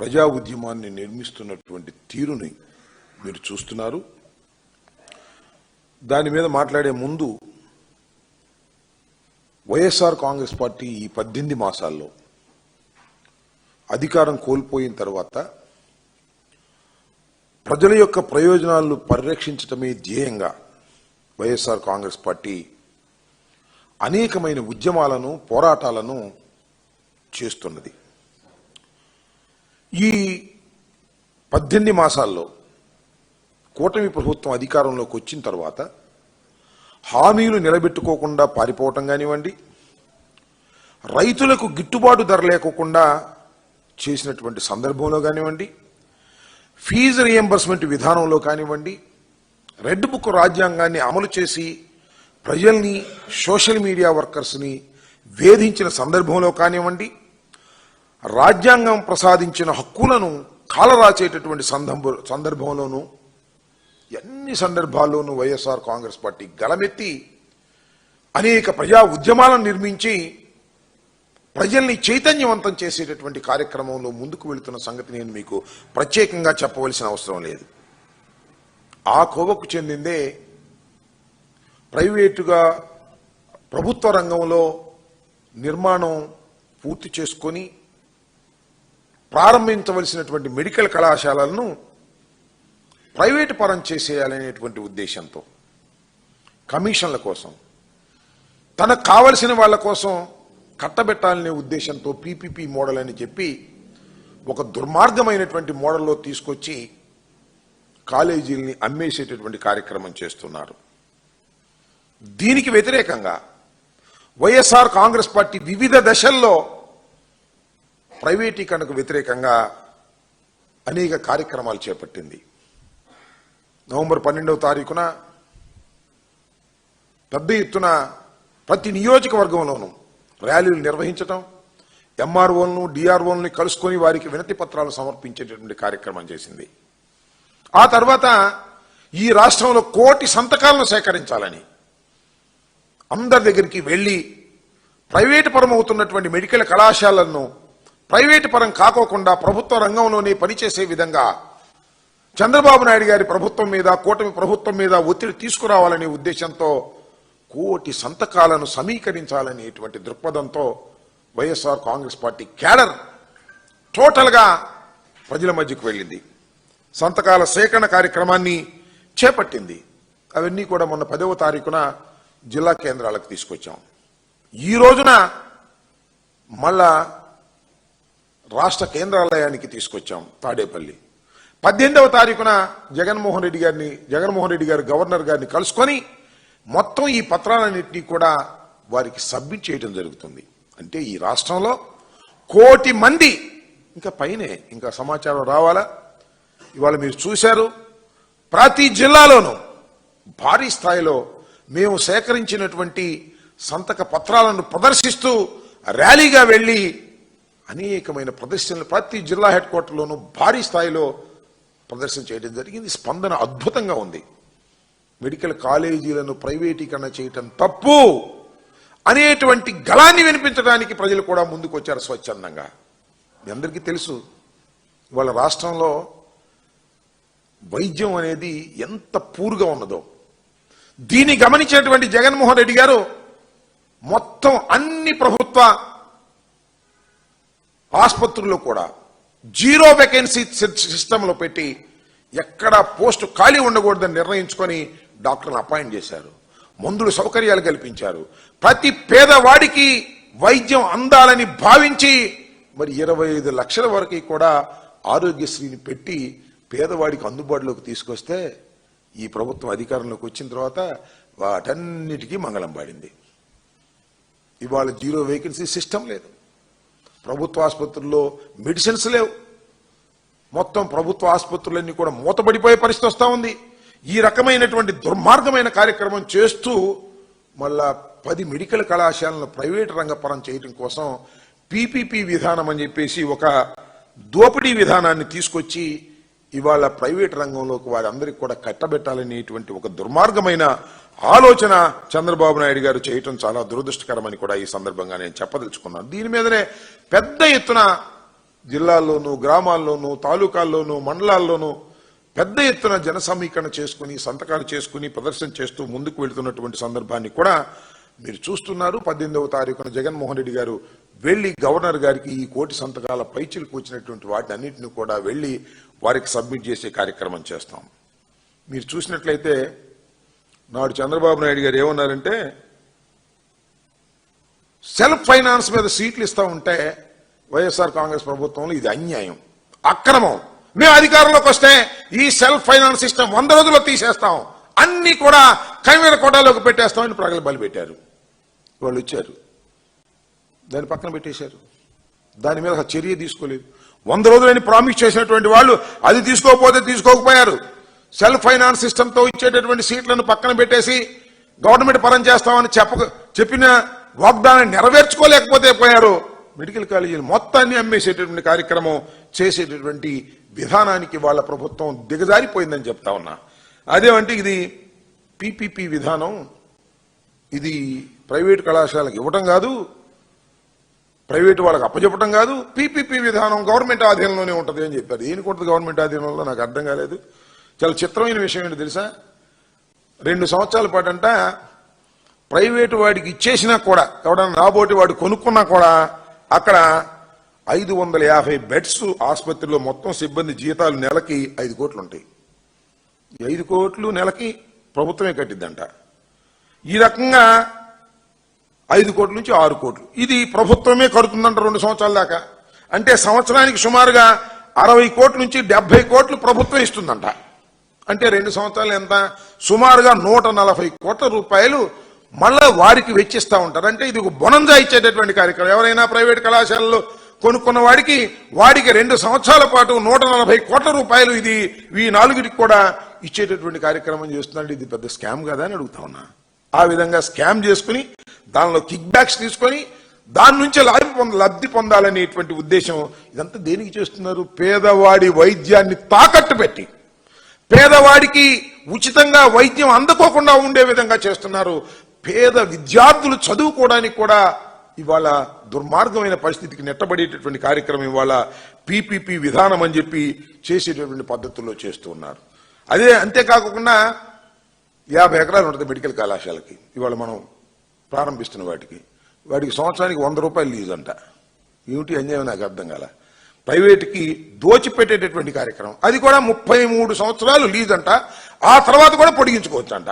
ప్రజా ఉద్యమాన్ని నిర్మిస్తున్నటువంటి తీరుని మీరు చూస్తున్నారు. దాని మీద మాట్లాడే ముందు వైఎస్ఆర్ కాంగ్రెస్ పార్టీ ఈ 18 మాసాల్లో అధికారం కోల్పోయిన తర్వాత ప్రజల యొక్క ప్రయోజనాలను పరిరక్షించడమే ధ్యేయంగా వైఎస్ఆర్ కాంగ్రెస్ పార్టీ అనేకమైన ఉద్యమాలను పోరాటాలను చేస్తున్నది. ఈ 18 మాసాల్లో కూటమి ప్రభుత్వం అధికారంలోకి వచ్చిన తర్వాత హామీలు నిలబెట్టుకోకుండా పారిపోవటం కానివ్వండి, రైతులకు గిట్టుబాటు ధర లేకోకుండా చేసినటువంటి సందర్భంలో కానివ్వండి, ఫీజు రియంబర్స్మెంట్ విధానంలో కానివ్వండి, రెడ్ బుక్ రాజ్యాంగాన్ని అమలు చేసి ప్రజల్ని సోషల్ మీడియా వర్కర్స్ని వేధించిన సందర్భంలో కానివ్వండి, రాజ్యాంగం ప్రసాదించిన హక్కులను కాలరాచేటటువంటి సందర్భంలోనూ ఎన్ని సందర్భాల్లోనూ వైఎస్ఆర్ కాంగ్రెస్ పార్టీ గలమెత్తి అనేక ప్రజా ఉద్యమాలను నిర్మించి ప్రజల్ని చైతన్యవంతం చేసేటటువంటి కార్యక్రమంలో ముందుకు వెళుతున్న సంగతి నేను మీకు ప్రత్యేకంగా చెప్పవలసిన అవసరం లేదు. ఆ కోవకు చెందిందే ప్రైవేటుగా ప్రభుత్వ రంగంలో నిర్మాణం పూర్తి చేసుకొని ప్రారంభించవలసినటువంటి మెడికల్ కళాశాలలను ప్రైవేటు పరం చేసేయాలనేటువంటి ఉద్దేశంతో, కమిషన్ల కోసం, తనకు కావలసిన వాళ్ళ కోసం కట్టబెట్టాలనే ఉద్దేశంతో పీపీపీ మోడల్ అని చెప్పి ఒక దుర్మార్గమైనటువంటి మోడల్లో తీసుకొచ్చి కాలేజీల్ని అమ్మేసేటటువంటి కార్యక్రమం చేస్తున్నారు. దీనికి వ్యతిరేకంగా వైఎస్ఆర్ కాంగ్రెస్ పార్టీ వివిధ దశల్లో ప్రైవేటీకరణకు వ్యతిరేకంగా అనేక కార్యక్రమాలు చేపట్టింది. నవంబర్ 12వ తారీఖున పెద్ద ఎత్తున ప్రతి నియోజకవర్గంలోనూ ర్యాలీలు నిర్వహించడం, ఎంఆర్ఓలను డిఆర్ఓలను కలుసుకొని వారికి వినతి పత్రాలు సమర్పించేటటువంటి కార్యక్రమం చేసింది. ఆ తర్వాత ఈ రాష్ట్రంలో 1 కోటి సంతకాలను సేకరించాలని అందరి దగ్గరికి వెళ్లి ప్రైవేటు పరం అవుతున్నటువంటి మెడికల్ కళాశాలలను ప్రైవేటు పరం కాకోకుండా ప్రభుత్వ రంగంలోనే పనిచేసే విధంగా చంద్రబాబు నాయుడు గారి ప్రభుత్వం మీద, కూటమి ప్రభుత్వం మీద ఒత్తిడి తీసుకురావాలనే ఉద్దేశంతో 1 కోటి సంతకాలను సమీకరించాలనేటువంటి దృక్పథంతో వైఎస్ఆర్ కాంగ్రెస్ పార్టీ క్యాడర్ టోటల్గా ప్రజల మధ్యకు వెళ్ళింది. సంతకాల సేకరణ కార్యక్రమాన్ని చేపట్టింది. అవన్నీ కూడా మొన్న 10వ తారీఖున జిల్లా కేంద్రాలకు తీసుకొచ్చాం. ఈ రోజున మళ్ళా రాష్ట్ర కేంద్రాలయానికి తీసుకొచ్చాం తాడేపల్లి. 18వ తారీఖున జగన్మోహన్ రెడ్డి గారు గవర్నర్ గారిని కలుసుకొని మొత్తం ఈ పత్రాలన్నింటినీ కూడా వారికి సబ్మిట్ చేయడం జరుగుతుంది. అంటే ఈ రాష్ట్రంలో 1 కోటి మంది ఇంకా పైనే ఇంకా సమాచారం రావాలా. ఇవాళ మీరు చూశారు, ప్రతి జిల్లాలోనూ భారీ స్థాయిలో మేము సేకరించినటువంటి సంతక పత్రాలను ప్రదర్శిస్తూ ర్యాలీగా వెళ్లి అనేకమైన ప్రదర్శనలు ప్రతి జిల్లా హెడ్ క్వార్టర్లోనూ భారీ స్థాయిలో ప్రదర్శన చేయడం జరిగింది. స్పందన అద్భుతంగా ఉంది. మెడికల్ కాలేజీలను ప్రైవేటీకరణ చేయటం తప్పు అనేటువంటి గళాన్ని వినిపించడానికి ప్రజలు కూడా ముందుకు వచ్చారు స్వచ్ఛందంగా. మీ అందరికీ తెలుసు, ఇవాళ రాష్ట్రంలో వైద్యం అనేది ఎంత పూర్గా ఉన్నదో. దీన్ని గమనించినటువంటి జగన్మోహన్ రెడ్డి గారు మొత్తం అన్ని ప్రభుత్వ ఆసుపత్రుల్లో కూడా 0 వేకెన్సీ సిస్టంలో పెట్టి ఎక్కడ పోస్టు ఖాళీ ఉండకూడదని నిర్ణయించుకొని డాక్టర్లను అపాయింట్ చేశారు. మందులు సౌకర్యాలు కల్పించారు. ప్రతి పేదవాడికి వైద్యం అందాలని భావించి మరి 25 లక్షల వరకు కూడా ఆరోగ్యశ్రీని పెట్టి పేదవాడికి అందుబాటులోకి తీసుకొస్తే ఈ ప్రభుత్వం అధికారంలోకి వచ్చిన తర్వాత వాటన్నిటికీ మంగళం పాడింది. ఇవాళ 0 వేకెన్సీ సిస్టమ్ లేదు. ప్రభుత్వ ఆసుపత్రుల్లో మెడిసిన్స్ లేవు. మొత్తం ప్రభుత్వ ఆసుపత్రులన్నీ కూడా మూతపడిపోయే పరిస్థితి వస్తూ ఉంది. ఈ రకమైనటువంటి దుర్మార్గమైన కార్యక్రమం చేస్తూ మళ్ళా 10 మెడికల్ కళాశాలను ప్రైవేటు రంగపరం చేయడం కోసం పీపీపీ విధానం అని చెప్పేసి ఒక దోపిడీ విధానాన్ని తీసుకొచ్చి ఇవాళ ప్రైవేట్ రంగంలోకి వారందరికీ కూడా కట్టబెట్టాలనేటువంటి ఒక దుర్మార్గమైన ఆలోచన చంద్రబాబు నాయుడు గారు చేయటం చాలా దురదృష్టకరమని కూడా ఈ సందర్భంగా నేను చెప్పదలుచుకున్నాను. దీని మీదనే పెద్ద ఎత్తున జిల్లాల్లోనూ, గ్రామాల్లోనూ, తాలూకాల్లోనూ, మండలాల్లోనూ పెద్ద ఎత్తున జన సమీకరణ చేసుకుని, సంతకాలు చేసుకుని, ప్రదర్శన చేస్తూ ముందుకు వెళ్తున్నటువంటి సందర్భాన్ని కూడా మీరు చూస్తున్నారు. 18వ తారీఖున జగన్మోహన్ రెడ్డి గారు వెళ్లి గవర్నర్ గారికి ఈ కోటి సంతకాల పైచిలకు వచ్చినటువంటి వాటిని అన్నింటినీ కూడా వెళ్లి వారికి సబ్మిట్ చేసే కార్యక్రమం చేస్తాం. మీరు చూసినట్లయితే నాడు చంద్రబాబు నాయుడు గారు ఏమన్నారంటే, సెల్ఫ్ ఫైనాన్స్ మీద సీట్లు ఇస్తా ఉంటే వైఎస్ఆర్ కాంగ్రెస్ ప్రభుత్వంలో ఇది అన్యాయం, అక్రమం. మేము అధికారంలోకి వస్తే ఈ సెల్ఫ్ ఫైనాన్స్ సిస్టమ్ 100 రోజుల్లో తీసేస్తాం, అన్ని కూడా కైమేర కోటాలోకి పెట్టేస్తామని ప్రగల్భాలు పెట్టారు. వాళ్ళు వచ్చారు, దాన్ని పక్కన పెట్టేశారు. దాని మీద చర్య తీసుకోలేదు. 100 రోజులని ప్రామిస్ చేసినటువంటి వాళ్ళు అది తీసుకోకపోతే తీసుకోకపోయారు. సెల్ఫ్ ఫైనాన్స్ సిస్టంతో ఇచ్చేటటువంటి సీట్లను పక్కన పెట్టేసి గవర్నమెంట్ పరం చేస్తామని చెప్పిన వాగ్దానాన్ని నెరవేర్చుకోలేకపోతే పోయారు. మెడికల్ కాలేజీలు మొత్తాన్ని అమ్మేసేటటువంటి కార్యక్రమం చేసేటటువంటి విధానానికి వాళ్ళ ప్రభుత్వం దిగజారిపోయిందని చెప్తా ఉన్నా. అదేమంటే ఇది పీపీపీ విధానం, ఇది ప్రైవేటు కళాశాలకు ఇవ్వటం కాదు, ప్రైవేటు వాళ్ళకి అప్పచెప్పటం కాదు, పీపీపీ విధానం గవర్నమెంట్ ఆధీనంలోనే ఉంటుంది అని చెప్పారు. దేనికి ఉంటుంది గవర్నమెంట్ ఆధీనంలో? నాకు అర్థం కాలేదు. చాలా చిత్రమైన విషయం ఏంటి తెలుసా, 2 సంవత్సరాల పాటు అంట ప్రైవేటు వాడికి ఇచ్చేసినా కూడా, ఎవడన్నా రాబోటి వాడు కొనుక్కున్నా కూడా అక్కడ 550 బెడ్స్ ఆసుపత్రిలో మొత్తం సిబ్బంది జీతాలు నెలకి 5 కోట్లు ఉంటాయి. 5 కోట్లు నెలకి ప్రభుత్వమే కట్టిద్దంట. ఈ రకంగా 5 కోట్ల నుంచి 6 కోట్లు ఇది ప్రభుత్వమే కడుతుందంట 2 సంవత్సరాల దాకా. అంటే సంవత్సరానికి సుమారుగా 60 కోట్ల నుంచి 70 కోట్లు ప్రభుత్వం ఇస్తుందంట. అంటే 2 సంవత్సరాలు ఎంత? సుమారుగా 140 కోట్ల రూపాయలు మళ్ళా వారికి వెచ్చిస్తా ఉంటారు. అంటే ఇది ఒక బొనంజా ఇచ్చేటటువంటి కార్యక్రమం. ఎవరైనా ప్రైవేట్ కళాశాలలో కొనుక్కున్న వాడికి 2 సంవత్సరాల పాటు 140 కోట్ల రూపాయలు ఇది ఈ 4టికి కూడా ఇచ్చేటటువంటి కార్యక్రమం చేస్తుందంటే ఇది పెద్ద స్కామ్ కదా అని అడుగుతా ఉన్నా. ఆ విధంగా స్కామ్ చేసుకుని దానిలో కిక్ బ్యాక్స్ తీసుకొని దాని నుంచి లబ్ధి పొందాలనేటువంటి ఉద్దేశం. ఇదంతా దేనికి చేస్తున్నారు? పేదవాడి వైద్యాన్ని తాకట్టు పెట్టి పేదవాడికి ఉచితంగా వైద్యం అందుకోకుండా ఉండే విధంగా చేస్తున్నారు. పేద విద్యార్థులు చదువుకోవడానికి కూడా ఇవాళ దుర్మార్గమైన పరిస్థితికి నెట్టబడేటటువంటి కార్యక్రమం ఇవాళ పీపీపీ విధానం అని చెప్పి చేసేటటువంటి పద్ధతుల్లో చేస్తూ ఉన్నారు. అదే అంతేకాకుండా 50 ఎకరాలు ఉంటుంది మెడికల్ కళాశాలకి. ఇవాళ మనం ప్రారంభిస్తున్న వాటికి సంవత్సరానికి 100 రూపాయలు లీజ్ అంట. ఏమిటి అన్యాయం నాకు అర్థం కాల. ప్రైవేట్కి దోచిపెట్టేటటువంటి కార్యక్రమం. అది కూడా 33 సంవత్సరాలు లీజ్ అంట. ఆ తర్వాత కూడా పొడిగించుకోవచ్చు అంట.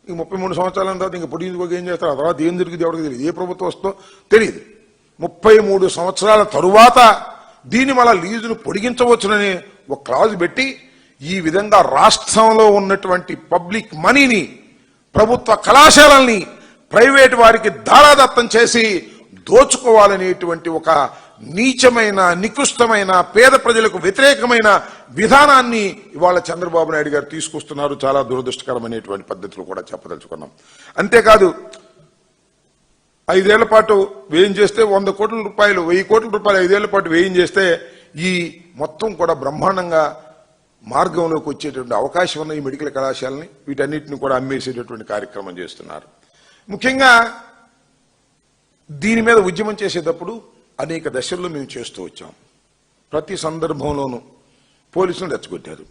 ఈ 33 సంవత్సరాల తర్వాత ఇంకా పొడిగించుకోక ఏం చేస్తారు? ఆ తర్వాత ఏం జరిగింది ఎవరికి తెలియదు, ఏ ప్రభుత్వం వస్తుందో తెలియదు. 33 సంవత్సరాల తరువాత దీన్ని మళ్ళా లీజును పొడిగించవచ్చునని ఒక క్లాజ్ పెట్టి ఈ విధంగా రాష్ట్రంలో ఉన్నటువంటి పబ్లిక్ మనీని, ప్రభుత్వ కళాశాలల్ని ప్రైవేటు వారికి దారాదత్తం చేసి దోచుకోవాలనేటువంటి ఒక నీచమైన, నికృష్టమైన, పేద ప్రజలకు వ్యతిరేకమైన విధానాన్ని ఇవాళ చంద్రబాబు నాయుడు గారు తీసుకొస్తున్నారు. చాలా దురదృష్టకరమైనటువంటి పద్ధతులు కూడా చెప్పదలుచుకున్నాం. అంతేకాదు 5 ఏళ్ల పాటు వ్యయం చేస్తే 100 కోట్ల రూపాయలు, 1000 కోట్ల రూపాయలు 5 ఏళ్ల పాటు వ్యయం చేస్తే ఈ మొత్తం కూడా బ్రహ్మాండంగా మార్గంలోకి వచ్చేటువంటి అవకాశం ఉన్న ఈ మెడికల్ కళాశాలని వీటన్నిటిని కూడా అమ్మేసేటటువంటి కార్యక్రమం చేస్తున్నారు. ముఖ్యంగా దీని మీద ఉద్యమం చేసేటప్పుడు అనేక దశల్లో మేము చేస్తూ వచ్చాం. ప్రతి సందర్భంలోనూ పోలీసులు రెచ్చగొట్టారు,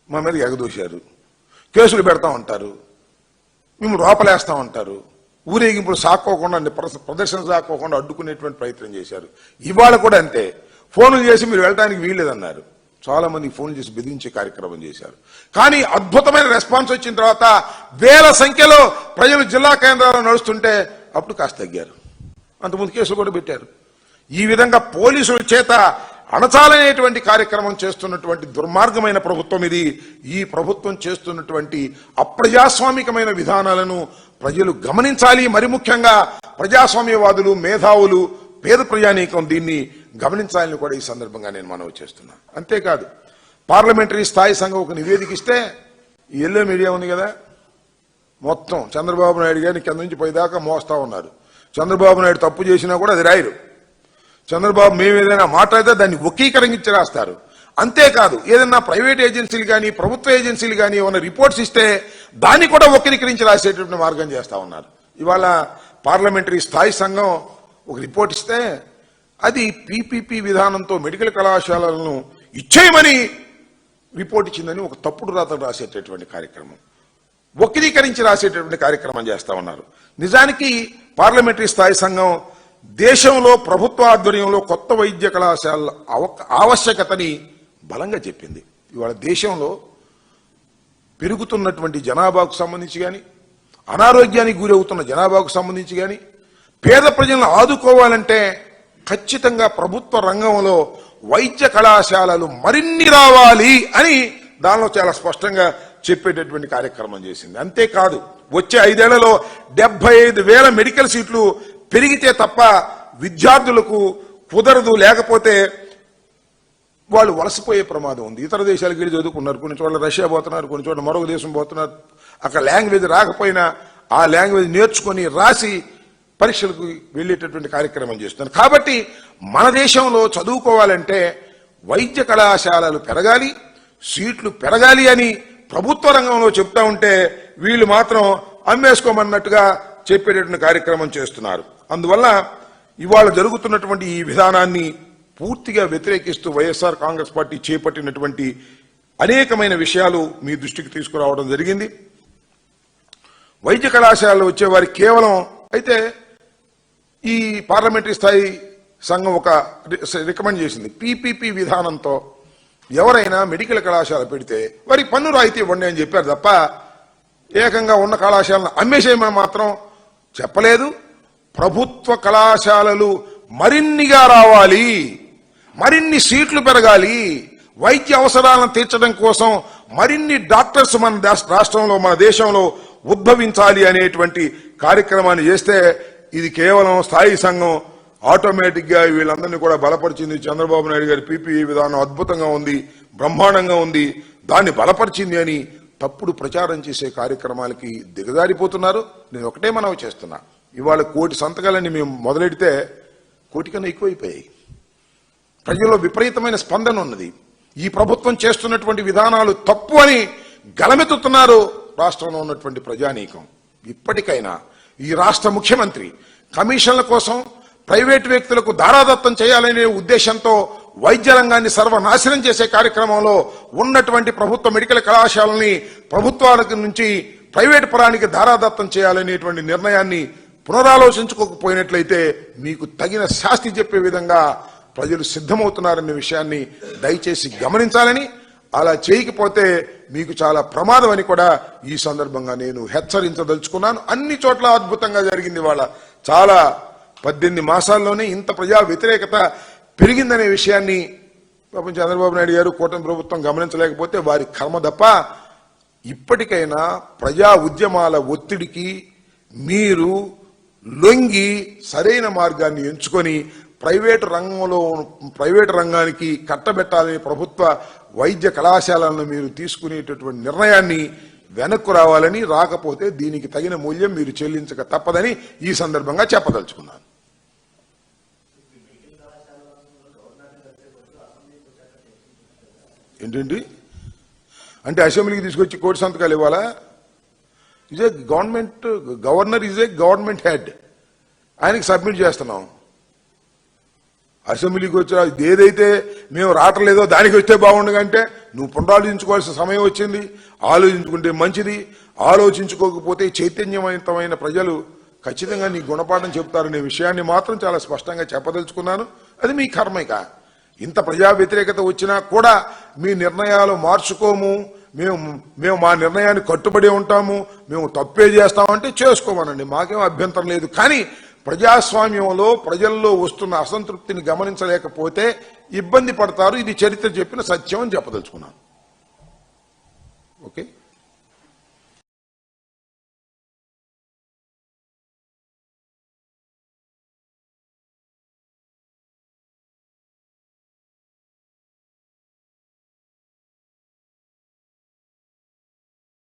మా మీద ఎగదోశారు, కేసులు పెడతా ఉంటారు, మేము లోపలేస్తా ఉంటారు, ఊరేగింపులు సాక్కోకుండా, ప్రదర్శన సాక్కోకుండా అడ్డుకునేటువంటి ప్రయత్నం చేశారు. ఇవాళ కూడా అంతే. ఫోన్లు చేసి మీరు వెళ్ళడానికి వీల్లేదన్నారు. చాలా మంది ఫోన్లు చేసి బెదిరించే కార్యక్రమం చేశారు. కానీ అద్భుతమైన రెస్పాన్స్ వచ్చిన తర్వాత వేల సంఖ్యలో ప్రజలు జిల్లా కేంద్రాల్లో నడుస్తుంటే అప్పుడు కాస్త తగ్గారు. అంతకుముందు కేసులు కూడా పెట్టారు. ఈ విధంగా పోలీసుల చేత అణచాలనేటువంటి కార్యక్రమం చేస్తున్నటువంటి దుర్మార్గమైన ప్రభుత్వం ఇది. ఈ ప్రభుత్వం చేస్తున్నటువంటి అప్రజాస్వామికమైన విధానాలను ప్రజలు గమనించాలి. మరి ముఖ్యంగా ప్రజాస్వామ్యవాదులు, మేధావులు, పేద ప్రజానీకం దీన్ని గమనించాలని కూడా ఈ సందర్భంగా నేను మనవి చేస్తున్నా. అంతేకాదు పార్లమెంటరీ స్థాయి సంఘం ఒక నివేదిక ఇస్తే ఎల్లో మీడియా ఉంది కదా, మొత్తం చంద్రబాబు నాయుడు గారిని కింద నుంచి పైదాకా మోస్తా ఉన్నారు. చంద్రబాబు నాయుడు తప్పు చేసినా కూడా అది రాయరు. చంద్రబాబు మేము ఏదైనా మాట్లాడితే దాన్ని వక్రీకరించి రాస్తారు. అంతేకాదు ఏదైనా ప్రైవేట్ ఏజెన్సీలు కానీ ప్రభుత్వ ఏజెన్సీలు కానీ ఏమైనా రిపోర్ట్స్ ఇస్తే దాన్ని కూడా వక్రీకరించి రాసేటువంటి మార్గం చేస్తా ఉన్నారు. ఇవాళ పార్లమెంటరీ స్థాయి సంఘం ఒక రిపోర్ట్ ఇస్తే అది పీపీపీ విధానంతో మెడికల్ కళాశాలలను ఇచ్చేయమని రిపోర్ట్ ఇచ్చిందని ఒక తప్పుడు రాతలు రాసేటటువంటి కార్యక్రమం, వక్రీకరించి రాసేటటువంటి కార్యక్రమం చేస్తా ఉన్నారు. నిజానికి పార్లమెంటరీ స్థాయి సంఘం దేశంలో ప్రభుత్వ ఆధ్వర్యంలో కొత్త వైద్య కళాశాలల ఆవశ్యకతని బలంగా చెప్పింది. ఇవాళ దేశంలో పెరుగుతున్నటువంటి జనాభాకు సంబంధించి కానీ, అనారోగ్యానికి గురవుతున్న జనాభాకు సంబంధించి కానీ, పేద ప్రజలను ఆదుకోవాలంటే ఖచ్చితంగా ప్రభుత్వ రంగంలో వైద్య కళాశాలలు మరిన్ని రావాలి అని దానిలో చాలా స్పష్టంగా చెప్పేటటువంటి కార్యక్రమం చేసింది. అంతేకాదు వచ్చే 5 ఏళ్లలో 75,000 మెడికల్ సీట్లు పెరిగితే తప్ప విద్యార్థులకు కుదరదు, లేకపోతే వాళ్ళు వలసపోయే ప్రమాదం ఉంది. ఇతర దేశాలకు వెళ్ళి చదువుకున్నారు, కొన్ని చోట్ల రష్యా పోతున్నారు, కొన్ని చోట్ల మరొక దేశం పోతున్నారు. అక్కడ లాంగ్వేజ్ రాకపోయినా ఆ లాంగ్వేజ్ నేర్చుకొని రాసి పరీక్షలకు వెళ్ళేటటువంటి కార్యక్రమం చేస్తున్నారు. కాబట్టి మన దేశంలో చదువుకోవాలంటే వైద్య కళాశాలలు పెరగాలి, సీట్లు పెరగాలి అని ప్రభుత్వ రంగంలో చెప్తా ఉంటే వీళ్ళు మాత్రం అమ్మేసుకోమన్నట్టుగా చెప్పేటటువంటి కార్యక్రమం చేస్తున్నారు. అందువల్ల ఇవాళ జరుగుతున్నటువంటి ఈ విధానాన్ని పూర్తిగా వ్యతిరేకిస్తూ వైఎస్ఆర్ కాంగ్రెస్ పార్టీ చేపట్టినటువంటి అనేకమైన విషయాలు మీ దృష్టికి తీసుకురావడం జరిగింది. వైద్య కళాశాలలో వచ్చేవారి కేవలం అయితే ఈ పార్లమెంటరీ స్థాయి సంఘం ఒక రికమెండ్ చేసింది, పీపీపీ విధానంతో ఎవరైనా మెడికల్ కళాశాల పెడితే వారికి పన్ను రాయితీ ఇవ్వండి అని చెప్పారు తప్ప ఏకంగా ఉన్న కళాశాలను అమ్మేసేయమని మాత్రం చెప్పలేదు. ప్రభుత్వ కళాశాలలు మరిన్నిగా రావాలి, మరిన్ని సీట్లు పెరగాలి, వైద్య అవసరాలను తీర్చడం కోసం మరిన్ని డాక్టర్స్ మన రాష్ట్రంలో మన దేశంలో ఉద్భవించాలి అనేటువంటి కార్యక్రమాన్ని చేస్తే ఇది కేవలం స్థాయి సంఘం ఆటోమేటిక్ గా వీళ్ళందరినీ కూడా బలపరిచింది. చంద్రబాబు నాయుడు గారి పీపీఈ విధానం అద్భుతంగా ఉంది, బ్రహ్మాండంగా ఉంది, దాన్ని బలపరిచింది అని తప్పుడు ప్రచారం చేసే కార్యక్రమాలకి దిగజారిపోతున్నారు. నేను ఒకటే మనవి చేస్తున్నా, ఇవాళ 1,000 సంతకాలని మేము మొదలెడితే 1,000 కన్నా ఎక్కువైపోయాయి. ప్రజల్లో విపరీతమైన స్పందన ఉన్నది. ఈ ప్రభుత్వం చేస్తున్నటువంటి విధానాలు తప్పు అని గలమెత్తుతున్నారు రాష్ట్రంలో ఉన్నటువంటి ప్రజానీకం. ఇప్పటికైనా ఈ రాష్ట్ర ముఖ్యమంత్రి కమిషన్ల కోసం ప్రైవేటు వ్యక్తులకు దారాదత్తం చేయాలనే ఉద్దేశంతో వైద్య రంగాన్ని సర్వనాశనం చేసే కార్యక్రమంలో ఉన్నటువంటి ప్రభుత్వ మెడికల్ కళాశాలని ప్రభుత్వానికి నుంచి ప్రైవేటు పరానికి దారాదత్తం చేయాలనేటువంటి నిర్ణయాన్ని పునరాలోచించుకోకపోయినట్లయితే మీకు తగిన శాస్తి చెప్పే విధంగా ప్రజలు సిద్ధమవుతున్నారనే విషయాన్ని దయచేసి గమనించాలని, అలా చేయకపోతే మీకు చాలా ప్రమాదం అని కూడా ఈ సందర్భంగా నేను హెచ్చరించదలుచుకున్నాను. అన్ని చోట్ల అద్భుతంగా జరిగింది. వాళ్ళ చాలా 18 మాసాల్లోనే ఇంత ప్రజా వ్యతిరేకత పెరిగిందనే విషయాన్ని పాపం చంద్రబాబు నాయుడు గారు కూటమి ప్రభుత్వం గమనించలేకపోతే వారి కర్మ తప్ప. ఇప్పటికైనా ప్రజా ఉద్యమాల ఒత్తిడికి మీరు లొంగి సరైన మార్గాన్ని ఎంచుకొని ప్రైవేటు రంగానికి కట్టబెట్టాలని ప్రభుత్వ వైద్య కళాశాలను మీరు తీసుకునేటటువంటి నిర్ణయాన్ని వెనక్కు రావాలని, రాకపోతే దీనికి తగిన మూల్యం మీరు చెల్లించక తప్పదని ఈ సందర్భంగా చెప్పదలుచుకున్నాను. ఏంటండి అంటే అసెంబ్లీకి తీసుకొచ్చి 1,000 సంతకాలు ఇవ్వాలా? Is a government, governor is a government head, ఆయనకి సబ్మిట్ చేస్తున్నాం. అసెంబ్లీకి వచ్చిన ఏదైతే మేము రావట్లేదో దానికి వస్తే బాగుండగంటే నువ్వు పునరాలోచించుకోవాల్సిన సమయం వచ్చింది. ఆలోచించుకుంటే మంచిది, ఆలోచించుకోకపోతే చైతన్యవంతమైన ప్రజలు ఖచ్చితంగా నీ గుణపాఠం చెప్తారనే విషయాన్ని మాత్రం చాలా స్పష్టంగా చెప్పదలుచుకున్నాను. అది మీ కర్మైక. ఇంత ప్రజా వ్యతిరేకత వచ్చినా కూడా మీ నిర్ణయాలు మార్చుకోము, మేము మా నిర్ణయాన్ని కట్టుబడి ఉంటాము, మేము తప్పే చేస్తామంటే చేసుకోమనండి, మాకేం అభ్యంతరం లేదు. కానీ ప్రజాస్వామ్యంలో ప్రజల్లో వస్తున్న అసంతృప్తిని గమనించలేకపోతే ఇబ్బంది పడతారు. ఇది చరిత్ర చెప్పిన సత్యం అని చెప్పదలుచుకున్నాను. ఓకే.